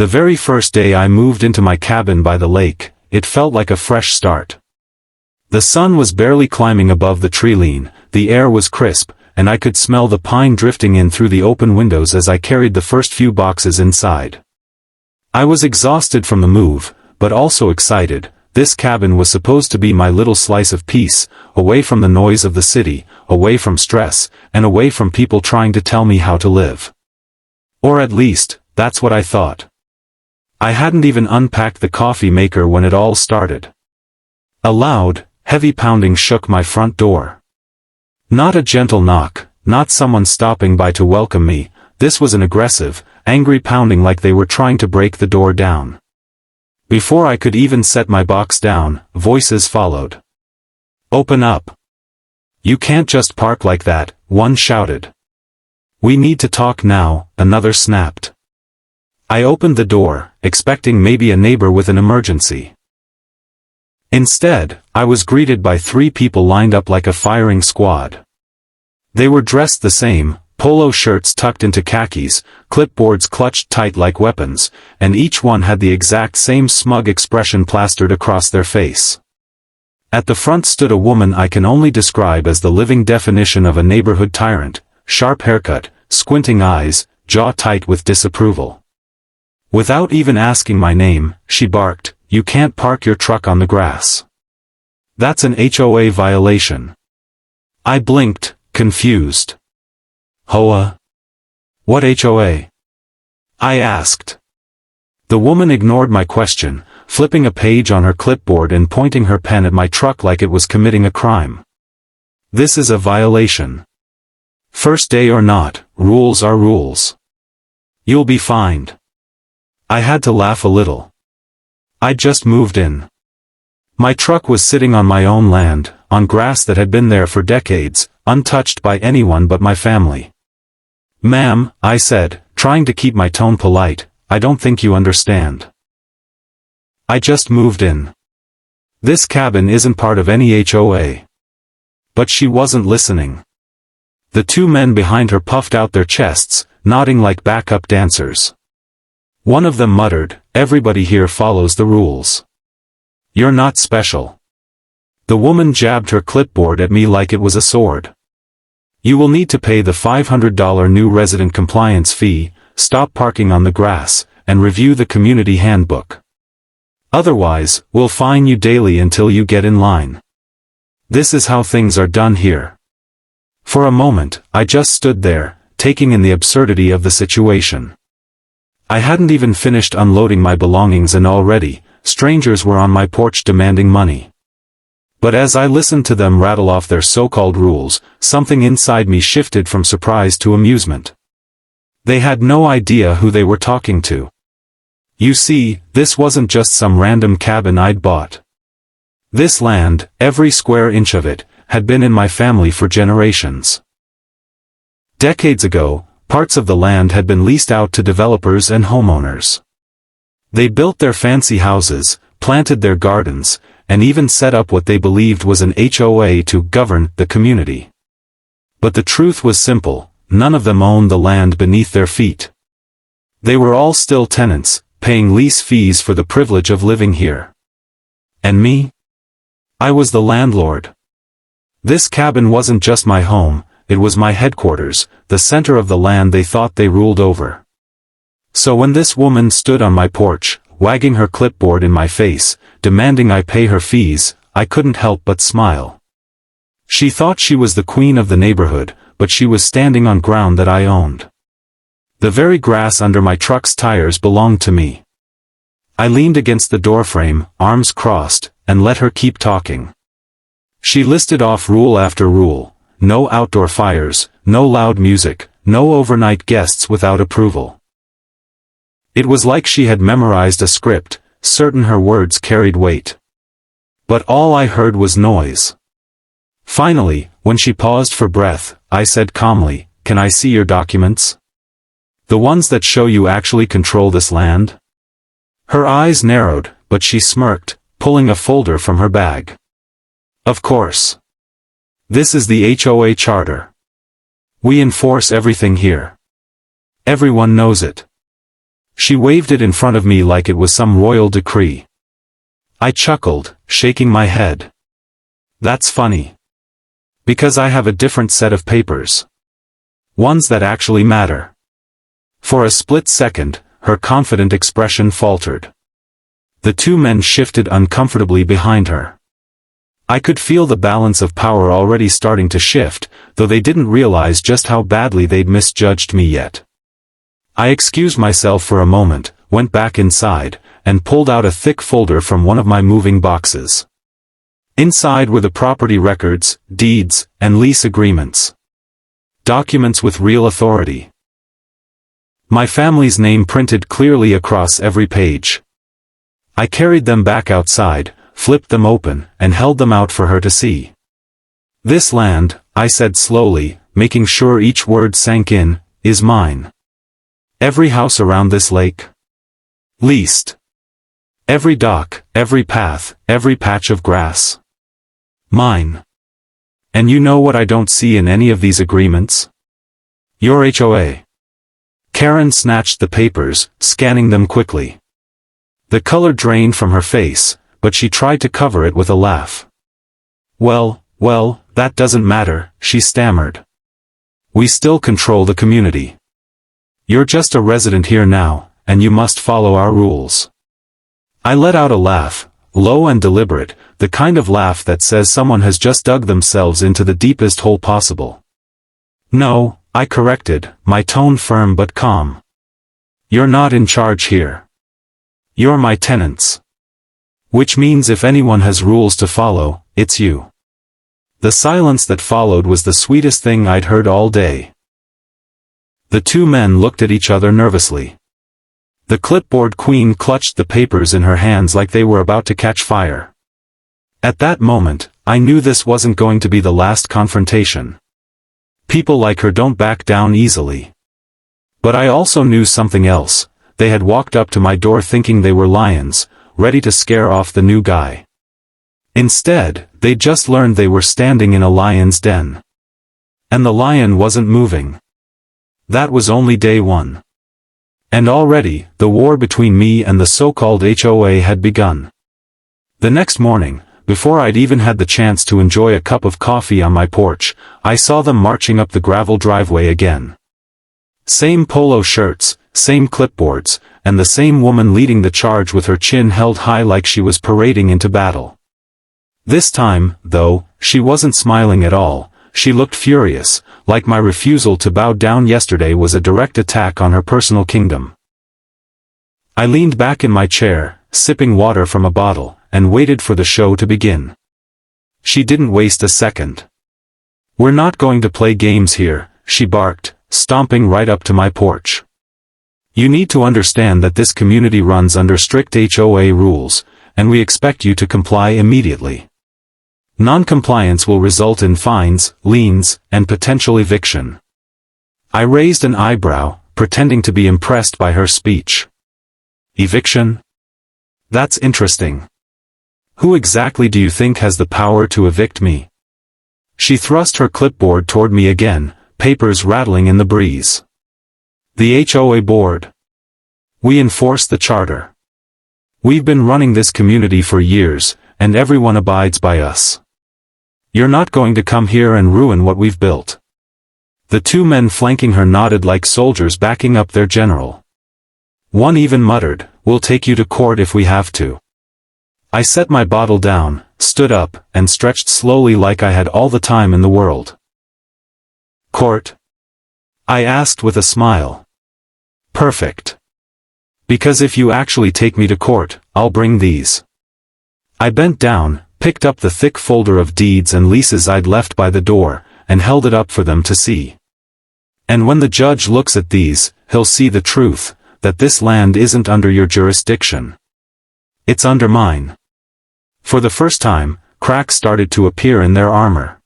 The very first day I moved into my cabin by the lake, it felt like a fresh start. The sun was barely climbing above the tree line, the air was crisp, and I could smell the pine drifting in through the open windows as I carried the first few boxes inside. I was exhausted from the move, but also excited. This cabin was supposed to be my little slice of peace, away from the noise of the city, away from stress, and away from people trying to tell me how to live. Or at least, that's what I thought. I hadn't even unpacked the coffee maker when it all started. A loud, heavy pounding shook my front door. Not a gentle knock, not someone stopping by to welcome me, this was an aggressive, angry pounding like they were trying to break the door down. Before I could even set my box down, voices followed. "Open up. You can't just park like that," one shouted. "We need to talk now," another snapped. I opened the door, expecting maybe a neighbor with an emergency. Instead, I was greeted by 3 people lined up like a firing squad. They were dressed the same, polo shirts tucked into khakis, clipboards clutched tight like weapons, and each one had the exact same smug expression plastered across their face. At the front stood a woman I can only describe as the living definition of a neighborhood tyrant, sharp haircut, squinting eyes, jaw tight with disapproval. Without even asking my name, she barked, "You can't park your truck on the grass. That's an HOA violation." I blinked, confused. "HOA? What HOA?" I asked. The woman ignored my question, flipping a page on her clipboard and pointing her pen at my truck like it was committing a crime. "This is a violation. First day or not, rules are rules. You'll be fined." I had to laugh a little. I'd just moved in. My truck was sitting on my own land, on grass that had been there for decades, untouched by anyone but my family. "Ma'am," I said, trying to keep my tone polite, "I don't think you understand. I just moved in. This cabin isn't part of any HOA." But she wasn't listening. The 2 men behind her puffed out their chests, nodding like backup dancers. One of them muttered, "Everybody here follows the rules. You're not special." The woman jabbed her clipboard at me like it was a sword. "You will need to pay the $500 new resident compliance fee, stop parking on the grass, and review the community handbook. Otherwise, we'll fine you daily until you get in line. This is how things are done here." For a moment, I just stood there, taking in the absurdity of the situation. I hadn't even finished unloading my belongings and already, strangers were on my porch demanding money. But as I listened to them rattle off their so-called rules, something inside me shifted from surprise to amusement. They had no idea who they were talking to. You see, this wasn't just some random cabin I'd bought. This land, every square inch of it, had been in my family for generations. Decades ago, parts of the land had been leased out to developers and homeowners. They built their fancy houses, planted their gardens, and even set up what they believed was an HOA to govern the community. But the truth was simple, none of them owned the land beneath their feet. They were all still tenants, paying lease fees for the privilege of living here. And me? I was the landlord. This cabin wasn't just my home, it was my headquarters, the center of the land they thought they ruled over. So when this woman stood on my porch, wagging her clipboard in my face, demanding I pay her fees, I couldn't help but smile. She thought she was the queen of the neighborhood, but she was standing on ground that I owned. The very grass under my truck's tires belonged to me. I leaned against the doorframe, arms crossed, and let her keep talking. She listed off rule after rule. No outdoor fires, no loud music, no overnight guests without approval. It was like she had memorized a script, certain her words carried weight. But all I heard was noise. Finally, when she paused for breath, I said calmly, "Can I see your documents? The ones that show you actually control this land?" Her eyes narrowed, but she smirked, pulling a folder from her bag. "Of course. This is the HOA charter. We enforce everything here. Everyone knows it." She waved it in front of me like it was some royal decree. I chuckled, shaking my head. That's funny. Because I have a different set of papers. Ones that actually matter. For a split second, her confident expression faltered. The two men shifted uncomfortably behind her. I could feel the balance of power already starting to shift, though they didn't realize just how badly they'd misjudged me yet. I excused myself for a moment, went back inside, and pulled out a thick folder from one of my moving boxes. Inside were the property records, deeds, and lease agreements. Documents with real authority. My family's name printed clearly across every page. I carried them back outside, flipped them open, and held them out for her to see. This land, I said slowly, making sure each word sank in, is mine. Every house around this lake. Leased. Every dock, every path, every patch of grass. Mine. And you know what I don't see in any of these agreements? Your HOA. Karen snatched the papers, scanning them quickly. The color drained from her face, but she tried to cover it with a laugh. Well, that doesn't matter, she stammered. We still control the community. You're just a resident here now, and you must follow our rules. I let out a laugh, low and deliberate, the kind of laugh that says someone has just dug themselves into the deepest hole possible. No, I corrected, my tone firm but calm. You're not in charge here. You're my tenants. Which means if anyone has rules to follow, it's you. The silence that followed was the sweetest thing I'd heard all day. The two men looked at each other nervously. The clipboard queen clutched the papers in her hands like they were about to catch fire. At that moment, I knew this wasn't going to be the last confrontation. People like her don't back down easily. But I also knew something else. They had walked up to my door thinking they were lions, ready to scare off the new guy. Instead, they'd just learned they were standing in a lion's den. And the lion wasn't moving. That was only day one. And already, the war between me and the so-called HOA had begun. The next morning, before I'd even had the chance to enjoy a cup of coffee on my porch, I saw them marching up the gravel driveway again. Same polo shirts, same clipboards, and the same woman leading the charge with her chin held high like she was parading into battle. This time, though, she wasn't smiling at all. She looked furious, like my refusal to bow down yesterday was a direct attack on her personal kingdom. I leaned back in my chair, sipping water from a bottle, and waited for the show to begin. She didn't waste a second. We're not going to play games here, she barked, stomping right up to my porch. You need to understand that this community runs under strict HOA rules, and we expect you to comply immediately. Non-compliance will result in fines, liens, and potential eviction. I raised an eyebrow, pretending to be impressed by her speech. Eviction? That's interesting. Who exactly do you think has the power to evict me? She thrust her clipboard toward me again, papers rattling in the breeze. The HOA board. We enforce the charter. We've been running this community for years, and everyone abides by us. You're not going to come here and ruin what we've built. The two men flanking her nodded like soldiers backing up their general. One even muttered, "We'll take you to court if we have to." I set my bottle down, stood up, and stretched slowly like I had all the time in the world. Court? I asked with a smile. Perfect. Because if you actually take me to court, I'll bring these. I bent down, picked up the thick folder of deeds and leases I'd left by the door, and held it up for them to see. And when the judge looks at these, he'll see the truth, that this land isn't under your jurisdiction. It's under mine. For the first time, cracks started to appear in their armor.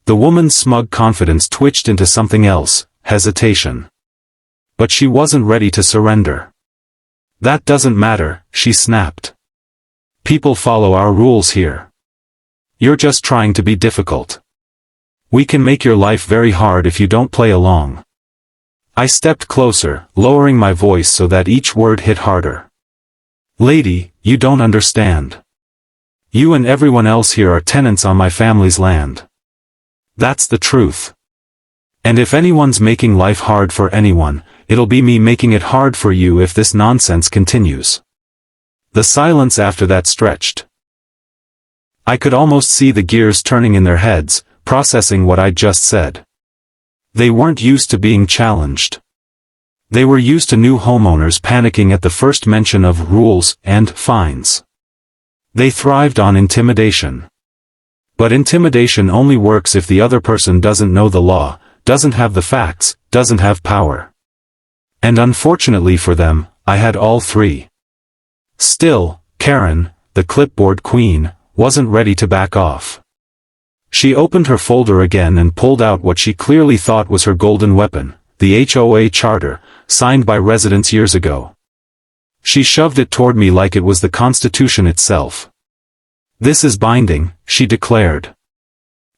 The woman's smug confidence twitched into something else, hesitation. But she wasn't ready to surrender. That doesn't matter, she snapped. People follow our rules here. You're just trying to be difficult. We can make your life very hard if you don't play along. I stepped closer, lowering my voice so that each word hit harder. Lady, you don't understand. You and everyone else here are tenants on my family's land. That's the truth. And if anyone's making life hard for anyone, it'll be me making it hard for you if this nonsense continues. The silence after that stretched. I could almost see the gears turning in their heads, processing what I'd just said. They weren't used to being challenged. They were used to new homeowners panicking at the first mention of rules and fines. They thrived on intimidation. But intimidation only works if the other person doesn't know the law, doesn't have the facts, doesn't have power. And unfortunately for them, I had all three. Still, Karen, the clipboard queen, wasn't ready to back off. She opened her folder again and pulled out what she clearly thought was her golden weapon, the HOA charter, signed by residents years ago. She shoved it toward me like it was the Constitution itself. This is binding, she declared.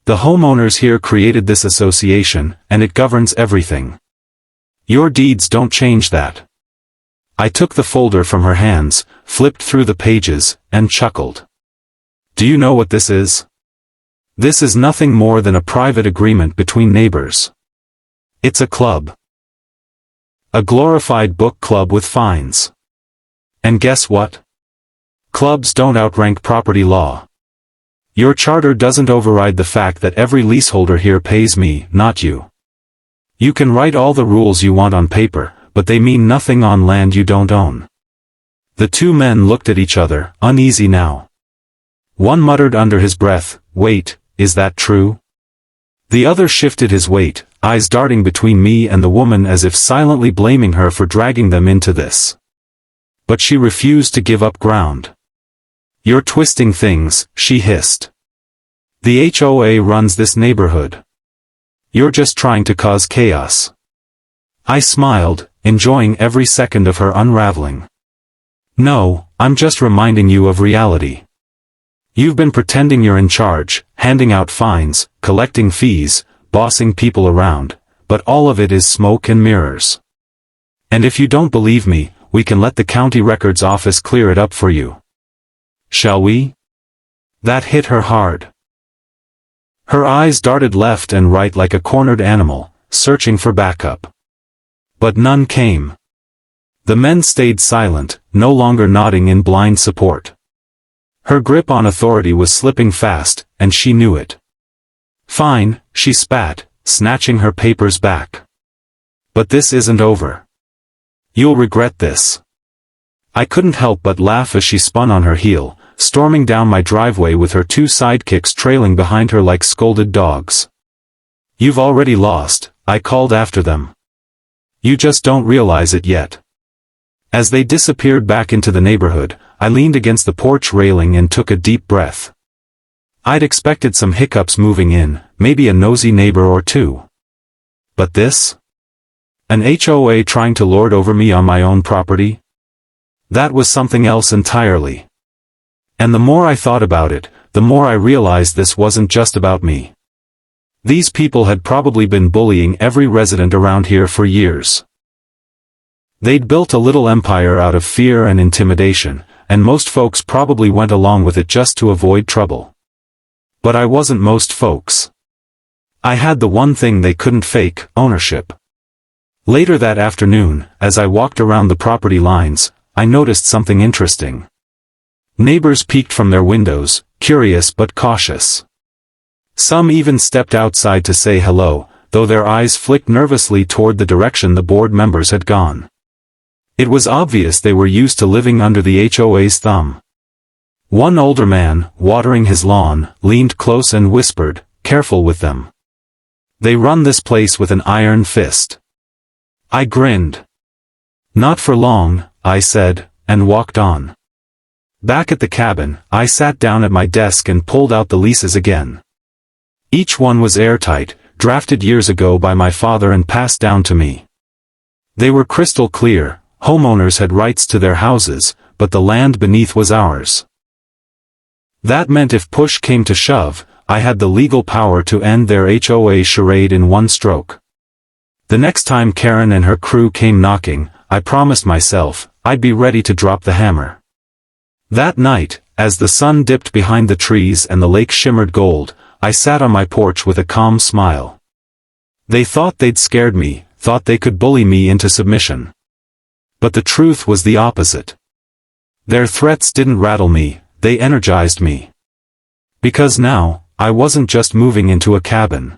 The homeowners here created this association, and it governs everything. Your deeds don't change that. I took the folder from her hands, flipped through the pages, and chuckled. Do you know what this is? This is nothing more than a private agreement between neighbors. It's a club. A glorified book club with fines. And guess what? Clubs don't outrank property law. Your charter doesn't override the fact that every leaseholder here pays me, not you. You can write all the rules you want on paper, but they mean nothing on land you don't own. The two men looked at each other, uneasy now. One muttered under his breath, "Wait, is that true?" The other shifted his weight, eyes darting between me and the woman as if silently blaming her for dragging them into this. But she refused to give up ground. You're twisting things, she hissed. The HOA runs this neighborhood. You're just trying to cause chaos. I smiled, enjoying every second of her unraveling. No, I'm just reminding you of reality. You've been pretending you're in charge, handing out fines, collecting fees, bossing people around, but all of it is smoke and mirrors. And if you don't believe me, we can let the county records office clear it up for you. Shall we? That hit her hard. Her eyes darted left and right like a cornered animal, searching for backup. But none came. The men stayed silent, no longer nodding in blind support. Her grip on authority was slipping fast, and she knew it. Fine, she spat, snatching her papers back. But this isn't over. You'll regret this. I couldn't help but laugh as she spun on her heel, storming down my driveway with her two sidekicks trailing behind her like scolded dogs. You've already lost, I called after them. You just don't realize it yet. As they disappeared back into the neighborhood, I leaned against the porch railing and took a deep breath. I'd expected some hiccups moving in, maybe a nosy neighbor or two. But this? An HOA trying to lord over me on my own property? That was something else entirely. And the more I thought about it, the more I realized this wasn't just about me. These people had probably been bullying every resident around here for years. They'd built a little empire out of fear and intimidation, and most folks probably went along with it just to avoid trouble. But I wasn't most folks. I had the one thing they couldn't fake, ownership. Later that afternoon, as I walked around the property lines, I noticed something interesting. Neighbors peeked from their windows, curious but cautious. Some even stepped outside to say hello, though their eyes flicked nervously toward the direction the board members had gone. It was obvious they were used to living under the HOA's thumb. One older man, watering his lawn, leaned close and whispered, "Careful with them. They run this place with an iron fist." I grinned. "Not for long," I said, and walked on. Back at the cabin, I sat down at my desk and pulled out the leases again. Each one was airtight, drafted years ago by my father and passed down to me. They were crystal clear. Homeowners had rights to their houses, but the land beneath was ours. That meant if push came to shove, I had the legal power to end their HOA charade in one stroke. The next time Karen and her crew came knocking, I promised myself I'd be ready to drop the hammer. That night, as the sun dipped behind the trees and the lake shimmered gold, I sat on my porch with a calm smile. They thought they'd scared me, thought they could bully me into submission. But the truth was the opposite. Their threats didn't rattle me, they energized me. Because now, I wasn't just moving into a cabin.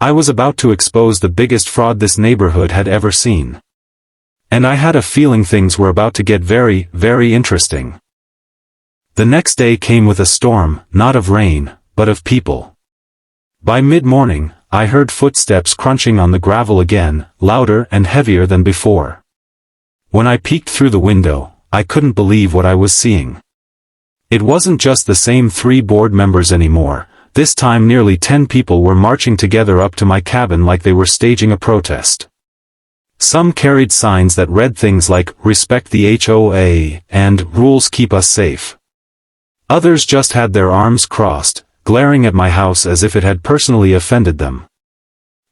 I was about to expose the biggest fraud this neighborhood had ever seen. And I had a feeling things were about to get very, very interesting. The next day came with a storm, not of rain, but of people. By mid-morning, I heard footsteps crunching on the gravel again, louder and heavier than before. When I peeked through the window, I couldn't believe what I was seeing. It wasn't just the same 3 board members anymore. This time nearly 10 people were marching together up to my cabin like they were staging a protest. Some carried signs that read things like, "Respect the HOA," and "Rules keep us safe." Others just had their arms crossed, glaring at my house as if it had personally offended them.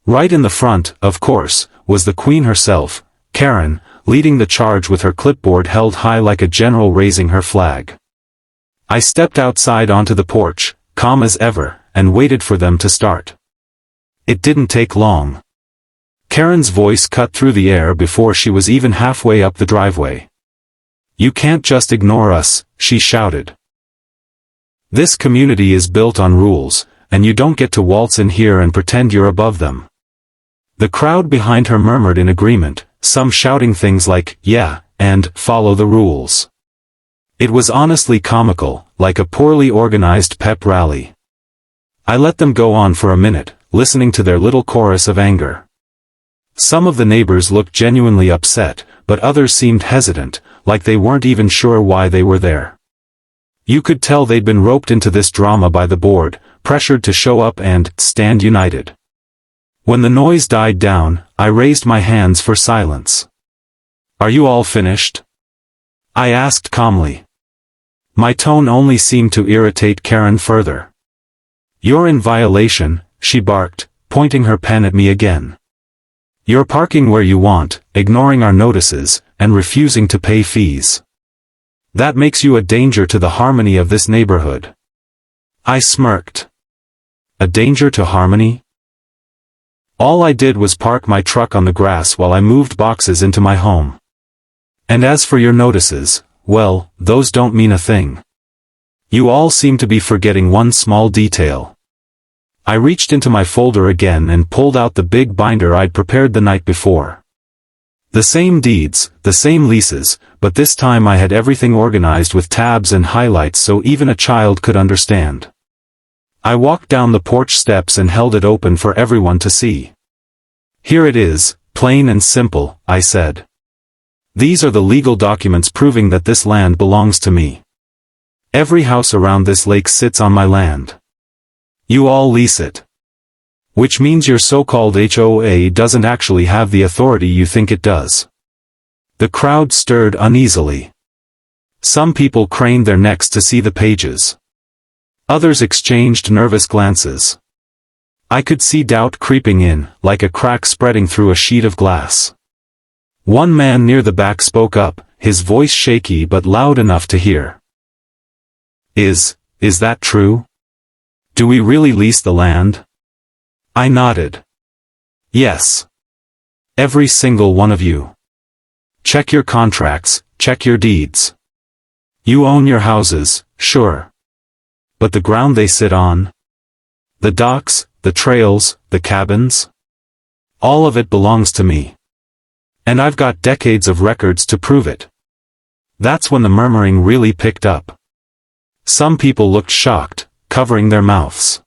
Right in the front, of course, was the Queen herself, Karen, leading the charge with her clipboard held high like a general raising her flag. I stepped outside onto the porch, calm as ever, and waited for them to start. It didn't take long. Karen's voice cut through the air before she was even halfway up the driveway. "You can't just ignore us," she shouted. "This community is built on rules, and you don't get to waltz in here and pretend you're above them." The crowd behind her murmured in agreement, some shouting things like, "Yeah," and "Follow the rules." It was honestly comical, like a poorly organized pep rally. I let them go on for a minute, listening to their little chorus of anger. Some of the neighbors looked genuinely upset, but others seemed hesitant, like they weren't even sure why they were there. You could tell they'd been roped into this drama by the board, pressured to show up and stand united. When the noise died down, I raised my hands for silence. "Are you all finished?" I asked calmly. My tone only seemed to irritate Karen further. "You're in violation," she barked, pointing her pen at me again. "You're parking where you want, ignoring our notices, and refusing to pay fees. That makes you a danger to the harmony of this neighborhood." I smirked. A danger to harmony? All I did was park my truck on the grass while I moved boxes into my home. And as for your notices, well, those don't mean a thing. You all seem to be forgetting one small detail. I reached into my folder again and pulled out the big binder I'd prepared the night before. The same deeds, the same leases, but this time I had everything organized with tabs and highlights so even a child could understand. I walked down the porch steps and held it open for everyone to see. "Here it is, plain and simple," I said. "These are the legal documents proving that this land belongs to me. Every house around this lake sits on my land. You all lease it. Which means your so-called HOA doesn't actually have the authority you think it does." The crowd stirred uneasily. Some people craned their necks to see the pages. Others exchanged nervous glances. I could see doubt creeping in, like a crack spreading through a sheet of glass. One man near the back spoke up, his voice shaky but loud enough to hear. Is that true? Do we really lease the land?" I nodded. "Yes. Every single one of you. Check your contracts, check your deeds. You own your houses, sure. But the ground they sit on? The docks, the trails, the cabins? All of it belongs to me. And I've got decades of records to prove it." That's when the murmuring really picked up. Some people looked shocked, covering their mouths.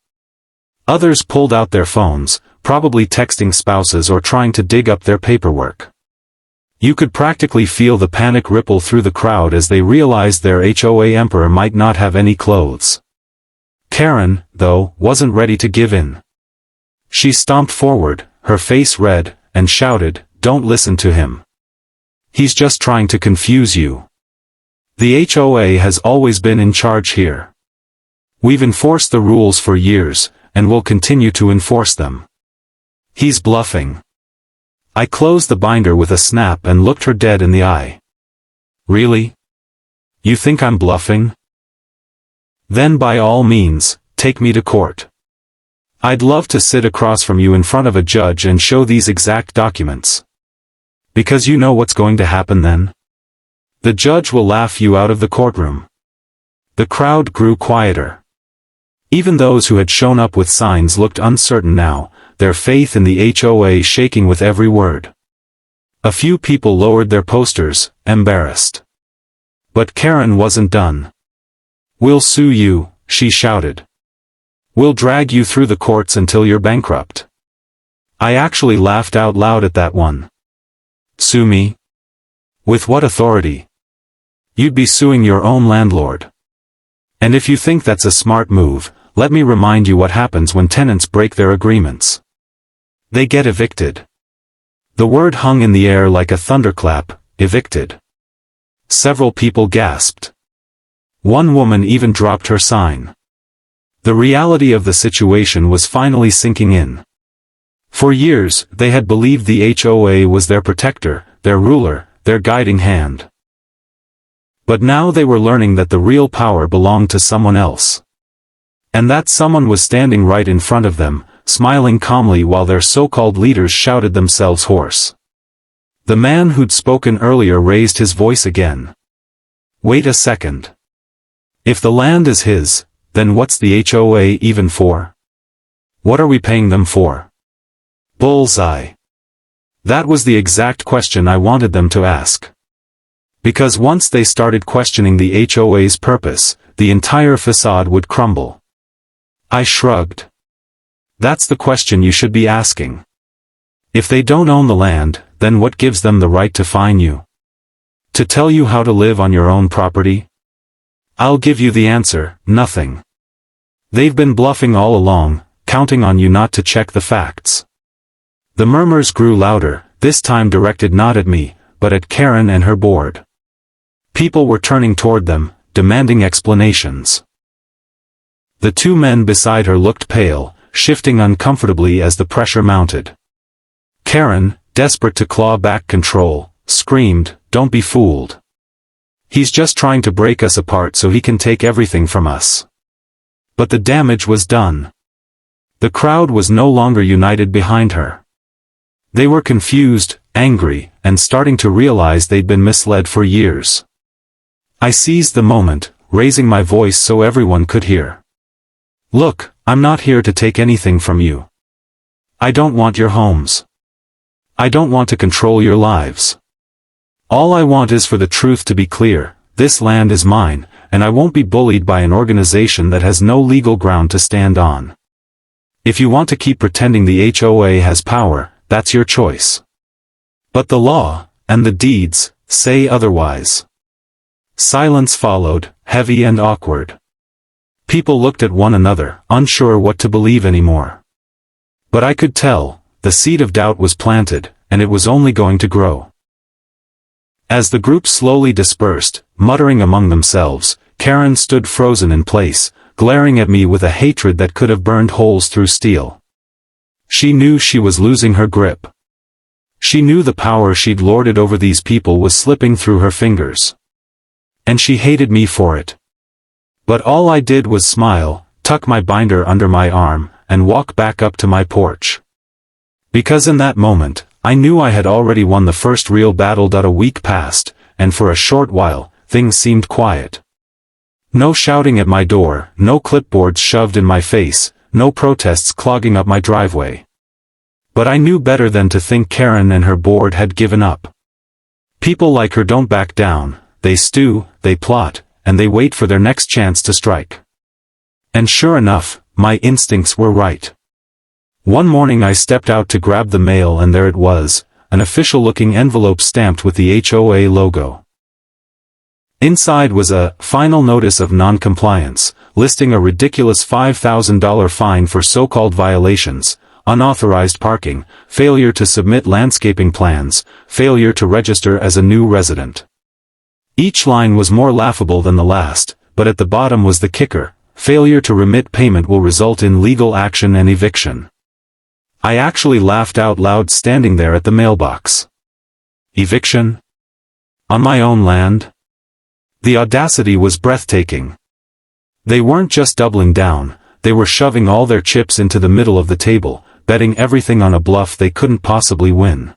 Others pulled out their phones, probably texting spouses or trying to dig up their paperwork. You could practically feel the panic ripple through the crowd as they realized their HOA emperor might not have any clothes. Karen, though, wasn't ready to give in. She stomped forward, her face red, and shouted, "Don't listen to him. He's just trying to confuse you. The HOA has always been in charge here. We've enforced the rules for years, and will continue to enforce them. He's bluffing." I closed the binder with a snap and looked her dead in the eye. Really? You think I'm bluffing? Then by all means, take me to court. I'd love to sit across from you in front of a judge and show these exact documents. Because you know what's going to happen then? The judge will laugh you out of the courtroom. The crowd grew quieter. Even those who had shown up with signs looked uncertain now, their faith in the HOA shaking with every word. A few people lowered their posters, embarrassed. But Karen wasn't done. "We'll sue you," she shouted. "We'll drag you through the courts until you're bankrupt." I actually laughed out loud at that one. Sue me? With what authority? You'd be suing your own landlord. And if you think that's a smart move, let me remind you what happens when tenants break their agreements. They get evicted. The word hung in the air like a thunderclap, evicted. Several people gasped. One woman even dropped her sign. The reality of the situation was finally sinking in. For years, they had believed the HOA was their protector, their ruler, their guiding hand. But now they were learning that the real power belonged to someone else. And that someone was standing right in front of them, smiling calmly while their so-called leaders shouted themselves hoarse. The man who'd spoken earlier raised his voice again. Wait a second. If the land is his, then what's the HOA even for? What are we paying them for? Bullseye. That was the exact question I wanted them to ask. Because once they started questioning the HOA's purpose, the entire facade would crumble. I shrugged. That's the question you should be asking. If they don't own the land, then what gives them the right to fine you? To tell you how to live on your own property? I'll give you the answer, nothing. They've been bluffing all along, counting on you not to check the facts. The murmurs grew louder, this time directed not at me, but at Karen and her board. People were turning toward them, demanding explanations. The two men beside her looked pale, shifting uncomfortably as the pressure mounted. Karen, desperate to claw back control, screamed, "Don't be fooled. He's just trying to break us apart so he can take everything from us." But the damage was done. The crowd was no longer united behind her. They were confused, angry, and starting to realize they'd been misled for years. I seized the moment, raising my voice so everyone could hear. "Look, I'm not here to take anything from you. I don't want your homes. I don't want to control your lives. All I want is for the truth to be clear. This land is mine, and I won't be bullied by an organization that has no legal ground to stand on. If you want to keep pretending the HOA has power, that's your choice. But the law, and the deeds, say otherwise." Silence followed, heavy and awkward. People looked at one another, unsure what to believe anymore. But I could tell, the seed of doubt was planted, and it was only going to grow. As the group slowly dispersed, muttering among themselves, Karen stood frozen in place, glaring at me with a hatred that could have burned holes through steel. She knew she was losing her grip. She knew the power she'd lorded over these people was slipping through her fingers. And she hated me for it. But all I did was smile, tuck my binder under my arm, and walk back up to my porch. Because in that moment, I knew I had already won the first real battle. A week passed, and for a short while, things seemed quiet. No shouting at my door, no clipboards shoved in my face, no protests clogging up my driveway. But I knew better than to think Karen and her board had given up. People like her don't back down, they stew, they plot, and they wait for their next chance to strike. And sure enough, my instincts were right. One morning I stepped out to grab the mail and there it was, an official-looking envelope stamped with the HOA logo. Inside was a final notice of non-compliance, listing a ridiculous $5,000 fine for so-called violations, unauthorized parking, failure to submit landscaping plans, failure to register as a new resident. Each line was more laughable than the last, but at the bottom was the kicker: failure to remit payment will result in legal action and eviction. I actually laughed out loud standing there at the mailbox. Eviction? On my own land? The audacity was breathtaking. They weren't just doubling down, they were shoving all their chips into the middle of the table, betting everything on a bluff they couldn't possibly win.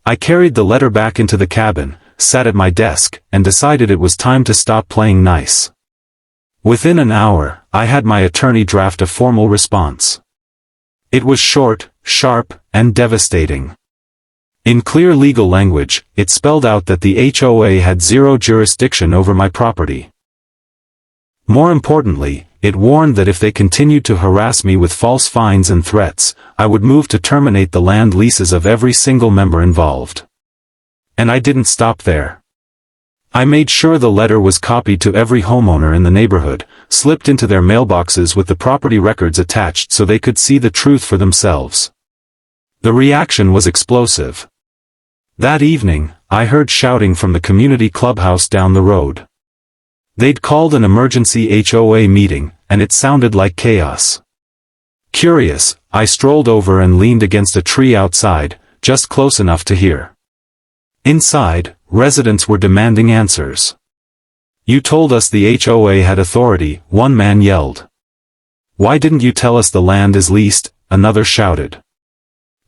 I carried the letter back into the cabin, sat at my desk, and decided it was time to stop playing nice. Within an hour, I had my attorney draft a formal response. It was short, sharp, and devastating. In clear legal language, it spelled out that the HOA had zero jurisdiction over my property. More importantly, it warned that if they continued to harass me with false fines and threats, I would move to terminate the land leases of every single member involved. And I didn't stop there. I made sure the letter was copied to every homeowner in the neighborhood, slipped into their mailboxes with the property records attached so they could see the truth for themselves. The reaction was explosive. That evening, I heard shouting from the community clubhouse down the road. They'd called an emergency HOA meeting, and it sounded like chaos. Curious, I strolled over and leaned against a tree outside, just close enough to hear. Inside, residents were demanding answers. "You told us the HOA had authority," one man yelled. "Why didn't you tell us the land is leased?" another shouted.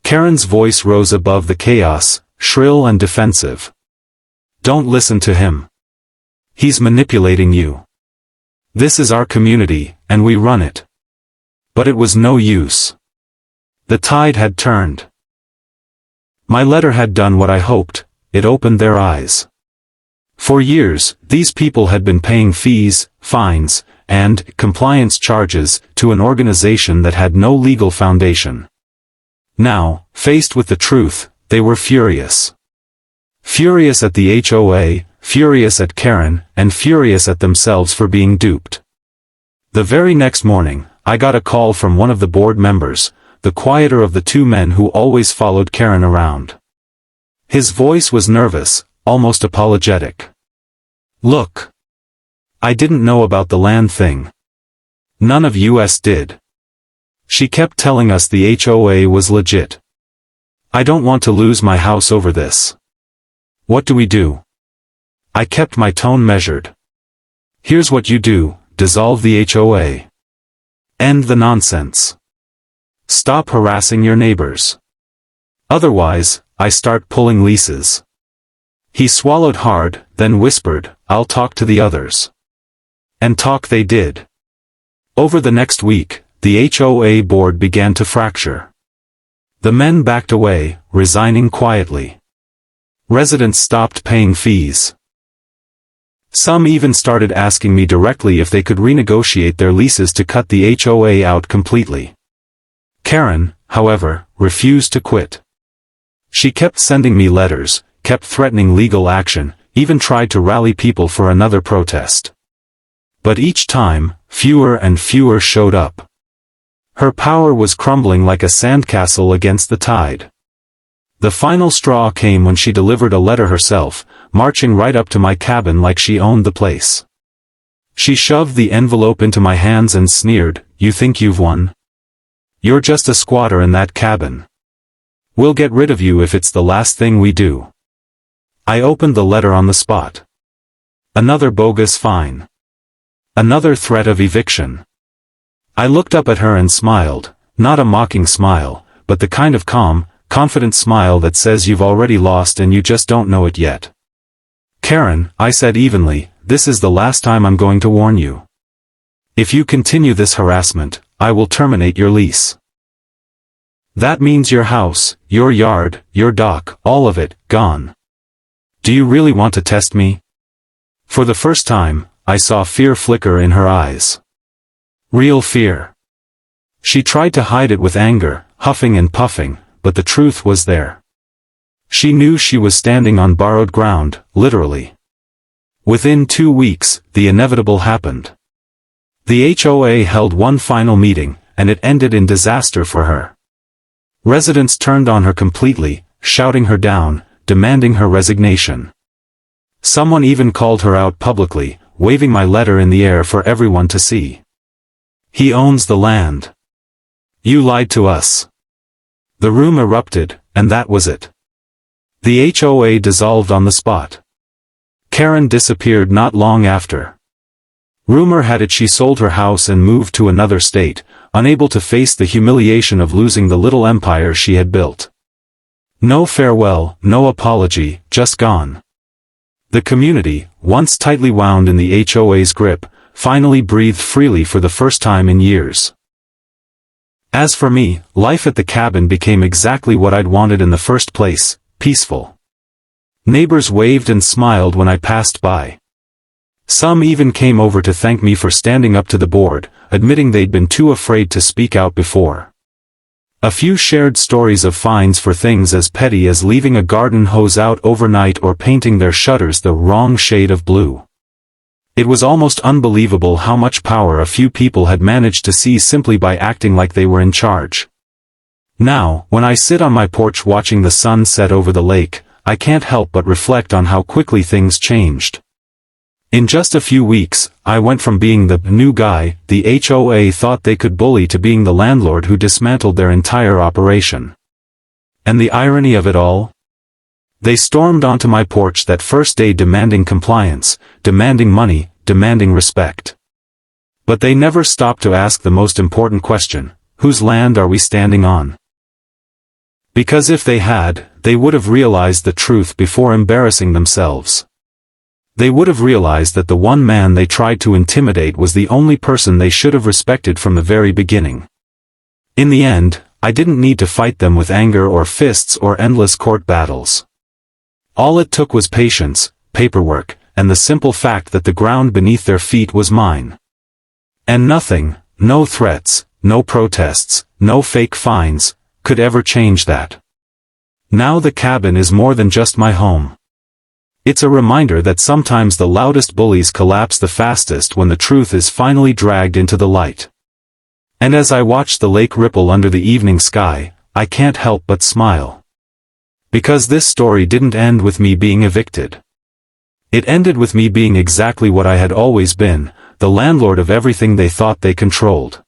Karen's voice rose above the chaos, shrill and defensive. "Don't listen to him. He's manipulating you. This is our community, and we run it." But it was no use. The tide had turned. My letter had done what I hoped. It opened their eyes. For years, these people had been paying fees, fines, and compliance charges to an organization that had no legal foundation. Now, faced with the truth, they were furious. Furious at the HOA, furious at Karen, and furious at themselves for being duped. The very next morning, I got a call from one of the board members, the quieter of the two men who always followed Karen around. His voice was nervous, almost apologetic. "Look. I didn't know about the land thing. None of us did. She kept telling us the HOA was legit. I don't want to lose my house over this. What do we do?" I kept my tone measured. "Here's what you do, dissolve the HOA. End the nonsense. Stop harassing your neighbors. Otherwise, I start pulling leases." He swallowed hard, then whispered, "I'll talk to the others." And talk they did. Over the next week, the HOA board began to fracture. The men backed away, resigning quietly. Residents stopped paying fees. Some even started asking me directly if they could renegotiate their leases to cut the HOA out completely. Karen, however, refused to quit. She kept sending me letters, kept threatening legal action, even tried to rally people for another protest. But each time, fewer and fewer showed up. Her power was crumbling like a sandcastle against the tide. The final straw came when she delivered a letter herself, marching right up to my cabin like she owned the place. She shoved the envelope into my hands and sneered, "You think you've won? You're just a squatter in that cabin. We'll get rid of you if it's the last thing we do." I opened the letter on the spot. Another bogus fine. Another threat of eviction. I looked up at her and smiled, not a mocking smile, but the kind of calm, confident smile that says you've already lost and you just don't know it yet. "Karen," I said evenly, "this is the last time I'm going to warn you. If you continue this harassment, I will terminate your lease. That means your house, your yard, your dock, all of it, gone. Do you really want to test me?" For the first time, I saw fear flicker in her eyes. Real fear. She tried to hide it with anger, huffing and puffing, but the truth was there. She knew she was standing on borrowed ground, literally. Within 2 weeks, the inevitable happened. The HOA held one final meeting, and it ended in disaster for her. Residents turned on her completely, shouting her down, demanding her resignation. Someone even called her out publicly, waving my letter in the air for everyone to see. "He owns the land. You lied to us. The room erupted, and that was it. The HOA dissolved on the spot. Karen disappeared not long after. Rumor had it she sold her house and moved to another state, unable to face the humiliation of losing the little empire she had built. No farewell, no apology, just gone. The community, once tightly wound in the HOA's grip, finally breathed freely for the first time in years. As for me, life at the cabin became exactly what I'd wanted in the first place, peaceful. Neighbors waved and smiled when I passed by. Some even came over to thank me for standing up to the board, admitting they'd been too afraid to speak out before. A few shared stories of fines for things as petty as leaving a garden hose out overnight or painting their shutters the wrong shade of blue. It was almost unbelievable how much power a few people had managed to seize simply by acting like they were in charge. Now, when I sit on my porch watching the sun set over the lake, I can't help but reflect on how quickly things changed. In just a few weeks, I went from being the new guy the HOA thought they could bully to being the landlord who dismantled their entire operation. And the irony of it all? They stormed onto my porch that first day demanding compliance, demanding money, demanding respect. But they never stopped to ask the most important question: whose land are we standing on? Because if they had, they would have realized the truth before embarrassing themselves. They would have realized that the one man they tried to intimidate was the only person they should have respected from the very beginning. In the end, I didn't need to fight them with anger or fists or endless court battles. All it took was patience, paperwork, and the simple fact that the ground beneath their feet was mine. And nothing, no threats, no protests, no fake fines, could ever change that. Now the cabin is more than just my home. It's a reminder that sometimes the loudest bullies collapse the fastest when the truth is finally dragged into the light. And as I watch the lake ripple under the evening sky, I can't help but smile. Because this story didn't end with me being evicted. It ended with me being exactly what I had always been, the landlord of everything they thought they controlled.